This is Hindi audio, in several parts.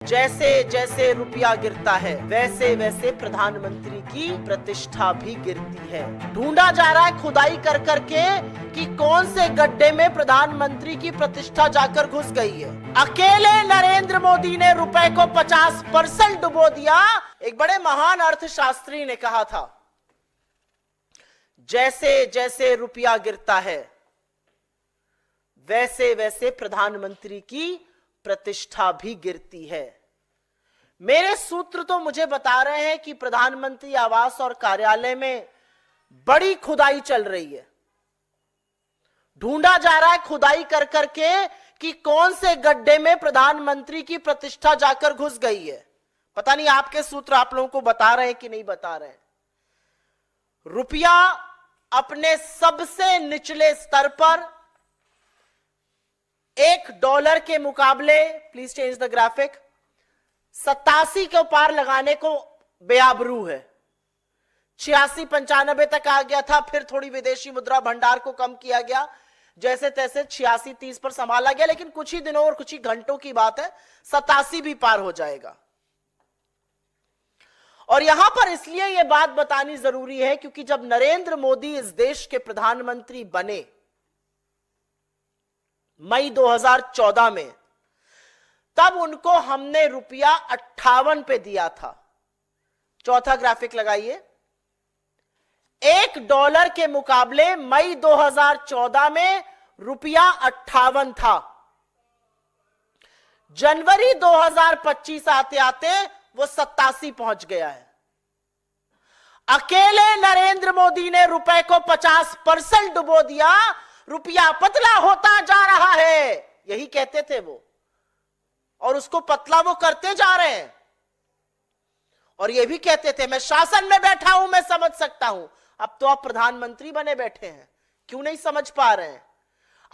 जैसे जैसे रुपया गिरता है वैसे वैसे प्रधानमंत्री की प्रतिष्ठा भी गिरती है। ढूंढा जा रहा है खुदाई कर करके कि कौन से गड्ढे में प्रधानमंत्री की प्रतिष्ठा जाकर घुस गई है। अकेले नरेंद्र मोदी ने रुपए को 50% डुबो दिया। एक बड़े महान अर्थशास्त्री ने कहा था, जैसे जैसे रुपया गिरता है वैसे वैसे प्रधानमंत्री की प्रतिष्ठा भी गिरती है। मेरे सूत्र तो मुझे बता रहे हैं कि प्रधानमंत्री आवास और कार्यालय में बड़ी खुदाई चल रही है। ढूंढा जा रहा है खुदाई कर करके कि कौन से गड्ढे में प्रधानमंत्री की प्रतिष्ठा जाकर घुस गई है। पता नहीं आपके सूत्र आप लोगों को बता रहे हैं कि नहीं बता रहे हैं। रुपया अपने सबसे निचले स्तर पर $1 के मुकाबले, प्लीज चेंज द ग्राफिक, 87 के पार लगाने को बेआबरू है। 86-95 तक आ गया था, फिर थोड़ी विदेशी मुद्रा भंडार को कम किया गया, जैसे तैसे 86-30 पर संभाला गया, लेकिन कुछ ही दिनों और कुछ ही घंटों की बात है, 87 भी पार हो जाएगा। और यहां पर इसलिए यह बात बतानी जरूरी है क्योंकि जब नरेंद्र मोदी इस देश के प्रधानमंत्री बने मई 2014 में, तब उनको हमने रुपया 58 पे दिया था। चौथा ग्राफिक लगाइए। $1 के मुकाबले मई 2014 में रुपया 58 था। जनवरी 2025 आते आते वो 87 पहुंच गया है। अकेले नरेंद्र मोदी ने रुपए को 50% डुबो दिया। रुपया पतला होता जा रहा है, यही कहते थे वो, और उसको पतला वो करते जा रहे हैं। और ये भी कहते थे मैं शासन में बैठा हूं, मैं समझ सकता हूं। अब तो आप प्रधानमंत्री बने बैठे हैं, क्यों नहीं समझ पा रहे हैं।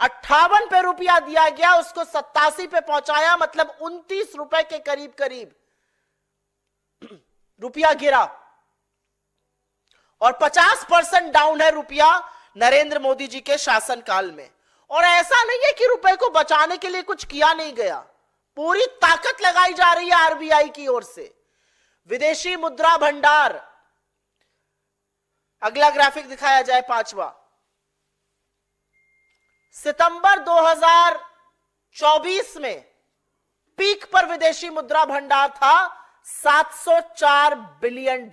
58 पे रुपया दिया गया, उसको 87 पे पहुंचाया, मतलब 29 रुपए के करीब करीब रुपया गिरा। और 50% डाउन है रुपया नरेंद्र मोदी जी के शासनकाल में। और ऐसा नहीं है कि रुपए को बचाने के लिए कुछ किया नहीं गया, पूरी ताकत लगाई जा रही है आरबीआई की ओर से। विदेशी मुद्रा भंडार, अगला ग्राफिक दिखाया जाए, 5वां। सितंबर 2024 में पीक पर विदेशी मुद्रा भंडार था $704 बिलियन।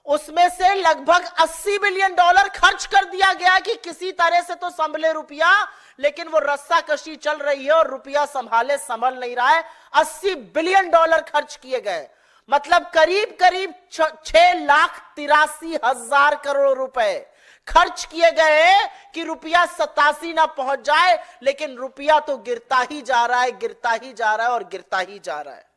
उसमें से लगभग $80 बिलियन खर्च कर दिया गया कि किसी तरह से तो संभले रुपया, लेकिन वो रस्साकशी चल रही है और रुपया संभल नहीं रहा है। $80 बिलियन खर्च किए गए, मतलब करीब करीब 6,83,000 करोड़ रुपए खर्च किए गए कि रुपया 87 ना पहुंच जाए। लेकिन रुपया तो गिरता ही जा रहा है, गिरता ही जा रहा है और गिरता ही जा रहा है।